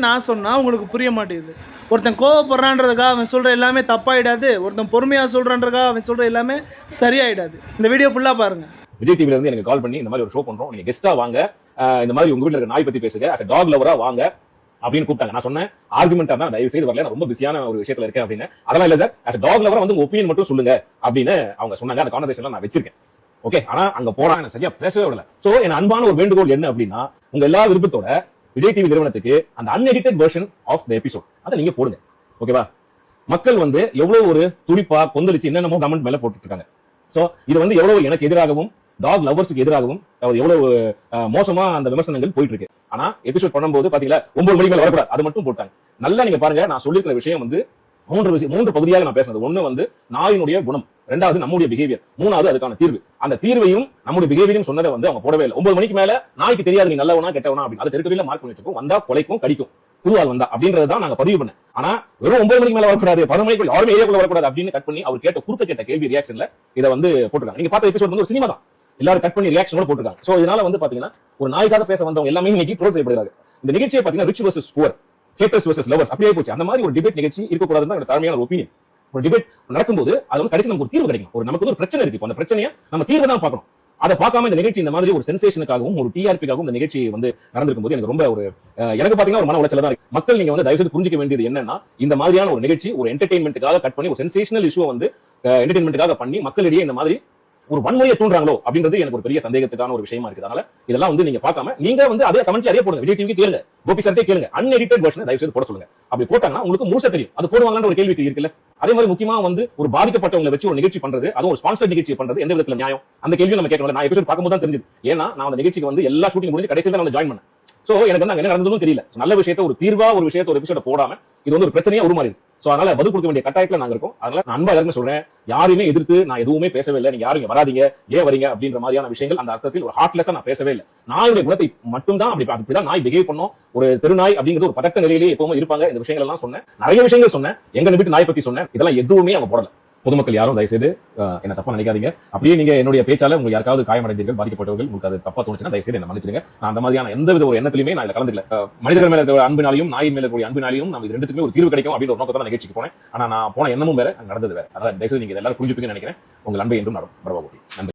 நான் சொன்னா உங்களுக்கு புரிய மாட்டேங்குது. ஒருத்தன் கோவப்படுறான்றதுக்காக அவன் சொல்ற எல்லாமே தப்பாயிடாது. ஒருத்தன் பொறுமையா சொல்றான்றதுக்காக அவன் சொல்ற எல்லாமே சரியாயிடாது. இந்த வீடியோ ஃபுல்லா பாருங்க. விஜய் டிவில இருந்து எனக்கு கால் பண்ணி இந்த மாதிரி ஒரு ஷோ பண்றோம், நீங்க கெஸ்டா வாங்க, இந்த மாதிரி உங்க வீட்டுல இருக்க நாய் பத்தி பேசுங்க, as a dog lover வாங்க அப்படின்னு கூப்பிட்டாங்க. நான் சொன்னேன் ஆர்குமெண்டா தான், தயவு செய்து வரல, நான் ரொம்ப பிஸியான ஒரு விஷயத்துல இருக்கேன் அப்படின்னு. அதெல்லாம் இல்ல sir, as a dog lover வந்து உங்க ஒப்பீனியன் மட்டும் சொல்லுங்க அப்படின்னு அவங்க சொன்னாங்க. அந்த கான்வர்சேஷன்ல நான் வச்சிருக்கேன். ஓகே, ஆனா அங்க போறாங்க சரியா பேசவே விடல. சோ என் அன்பான ஒரு வேண்டுகோள் என்ன அப்படின்னா, உங்க எல்லா விருப்பத்தோட விஜய் டிவி நிறுவனத்துக்கு அந்த unedited version of the episode அதை நீங்க போடுங்க. ஓகேவா? மக்கள் வந்து எவ்வளவு ஒரு துடிப்பா கொந்தளிச்சு என்னென்னமோ கமெண்ட் மேல போட்டுட்டு இருக்காங்க. சோ இது வந்து எவ்வளவு எனக்கு எதிராகவும் டாக் லவர்ஸுக்கு எதிராகவும் எவ்வளவு மோசமா அந்த விமர்சனங்கள் போயிட்டு இருக்கு. ஆனா எபிசோட் பண்ணும்போது பாத்தீங்களா 9 மணிக்கு மேல வரக்கூடாது, அது மட்டும் போட்டாங்க. நல்லா நீங்க பாருங்க, நான் சொல்லிருக்கிற விஷயம் வந்து மூன்று பகுதியாக நான் பேசுனது. ஒண்ணு வந்து நாயினுடைய குணம், ரெண்டாவது நம்முடைய பிஹேவியர், மூணாவது அதுக்கான தீர்வு. அந்த தீர்வையும் நம்முடைய பிஹேவியரும் சொன்னதை வந்து அவங்க போடவே இல்லை. 9 மணிக்கு மேல நாய்க்கு தெரியாது நீ நல்லவனா கெட்டவனா அப்படின்னு. அது டெரிட்டரியில மார்க் பண்ணி வச்சிருக்கோம். வந்தா கொலைக்கும் கடிக்கும், புதுவால் வந்தா அப்படின்றதான் நாங்க பதிவு பண்ணேன். ஆனா வெறும் 9 மணிக்கு மேல வரக்கூடாது, 10 மணிக்கு யாருமே ஏரியாக்குள்ள வரக்கூடாது அப்படின்னு கட் பண்ணி அவர் கேட்ட கேள்வி ரியாக்ஷன்ல இதை வந்து போட்டுருக்காங்க. நீங்க பார்த்த எபிசோட் வந்து ஒரு சினிமா தான், எல்லாரும் கட் பண்ணி ரியாக்ஷனோட போட்டுருக்காங்க. சோ இதனால வந்து பாத்தீங்கன்னா ஒரு நாய்க்காக பேச வந்தவங்க எல்லாமே இன்னைக்கு ட்ரோல் செய்யப்படுறாங்க. இந்த நிகழ்ச்சியை பாத்தீங்கன்னா rich versus poor, haters versus lovers அப்படியே போச்சு. அந்த மாதிரி ஒரு டிபேட் நிகழ்ச்சி இருக்கக்கூடாதுன்னு என்னோட தாழ்மையான ஒரு ஒப்பீனியன். ஒரு டிபேட் நடக்கும்போது அது வந்து கடைசி நமக்கு ஒரு தீர்வு கிடைக்கும். ஒரு நமக்கு ஒரு பிரச்சனை இருக்கு, அந்த பிரச்சனையை நம்ம தீர்வு தான் பார்க்கணும். அதை பார்க்காம இந்த நிகழ்ச்சி இந்த மாதிரி ஒரு சென்சேஷனுக்காகவும் ஒரு டிஆர்பிக்காகவும் இந்த நிகழ்ச்சி வந்து நடந்திருக்கும் போது எனக்கு ரொம்ப ஒரு எனக்கு பாத்தீங்கன்னா ஒரு மன உளைச்சல தான் இருக்கு. மக்கள் நீங்க வந்து தயவுசெய்து புரிஞ்சிக்க வேண்டியது என்னன்னா, இந்த மாதிரியான ஒரு நிகழ்ச்சி ஒரு என்டர்டெயின்மெண்ட்டுக்காக கட் பண்ணி ஒரு சென்சேஷனல் இஷ்யூ வந்து என்டர்டெயின்மெண்ட்டுக்காக பண்ணி மக்களிடையே இந்த மாதிரி ஒரு வன்முறையை தூண்டுறாங்களோ அப்படின்றது எனக்கு ஒரு பெரிய சந்தேகத்துக்கான ஒரு விஷயமா இருக்கு. அதனால இதெல்லாம் வந்து நீங்க பார்க்காம நீங்க வந்து அதே கமெண்ட் அதே போடுங்க. விஜய் டிவிக்கு கேளுங்க, கோபி சார்ட்டே கேளுங்க, அன்எடிட்டட் வெர்ஷன் தயவு செய்து போட சொல்லுங்க. அப்படி போட்டாங்கன்னா உங்களுக்கு முழுசா தெரியும் அது போடுவாங்கன்ற ஒரு கேள்வி இருக்குல்ல. அதே மாதிரி முக்கியமா வந்து ஒரு பாதிக்கப்பட்டவங்களை வச்சு ஒரு நிகழ்ச்சி பண்றது, அதுவும் ஒரு ஸ்பான்சர் நிகழ்ச்சி பண்றது எந்த விதத்துல நியாயம், அந்த கேள்வி நம்ம கேட்கணும். நான் எபிசோட் பார்க்கும்போது தான் தெரிஞ்சது. ஏன்னா நான் அந்த நிகழ்ச்சிக்கு வந்து எல்லா ஷூட்டிங் முடிஞ்சு கடைசியில நான் ஜாயின் பண்ணேன். சோ எனக்கு வந்து என்ன நடந்ததும் தெரியல. நல்ல விஷயத்தை ஒரு தீர்வா ஒரு விஷயத்தை ஒரு எபிசோட போடாம இது வந்து ஒரு பிரச்சனையா உருமாறி. சோ அதனால பதில் கொடுக்க வேண்டிய கட்டாயத்துல நாங்க இருக்கோம். அதனால நான் அன்பா எல்லாருமே சொல்றேன், யாரையுமே எதிர்த்து நான் எதுவுமே பேசவே இல்லை. நீங்க யாரும் வராதீங்க, ஏன் வரீங்க அப்படின்ற மாதிரியான விஷயங்கள் அந்த அர்த்தத்தில் ஒரு ஹார்ட்லெஸ்ஸா நான் பேசவே இல்லை. நாயுடைய குணத்தை மட்டும் தான் அப்படிதான் நாய் பிஹேவ் பண்ணும். ஒரு தெருநாய் அப்படிங்கிறது ஒரு பதட்ட நிலையிலேயே எப்பவுமே இருப்பாங்க. இந்த விஷயங்கள் எல்லாம் சொன்னேன், நிறைய விஷயங்கள் சொன்னேன், எங்க வீட்டு நாய் பத்தி சொன்னேன். இதெல்லாம் எதுவுமே அவங்க போடல. பொதுமக்கள் யாரும் தயவுசெய்து என்ன தப்பா நினைக்காதீங்க. அப்படியே நீங்க என்னுடைய பேச்சால உங்களுக்கு யாருக்காவது காயமடைந்தீர்கள், பாதிக்கப்பட்டவர்கள், உங்களுக்கு அது தப்பா தோணுச்சுன்னா தயவுசெய்து என்ன மன்னிச்சிடுங்க. நான் அந்த மாதிரியான எந்த வித ஒரு எண்ணத்திலுமே நான் கலந்துக்கல. மனிதர்கள் மேல இருக்கிற அன்பினாலையும் நாயின் மேல இருக்கிற அன்பினாலையும் நம்ம இது ரெண்டுத்துக்குமே ஒரு தீர்வு கிடைக்கும் அப்படின்னு ஒரு நோக்கத்தை நிகழ்ச்சிக்கு போனேன். ஆனா நான் போன எண்ணமும் வேற, நடந்தது வேற. அதான் தயவுசெய்து நீங்க எல்லாரும் புரிஞ்சுப்பீங்கன்னு நினைக்கிறேன். உங்கள் அன்பை என்றும் வரவாகும். நன்றி.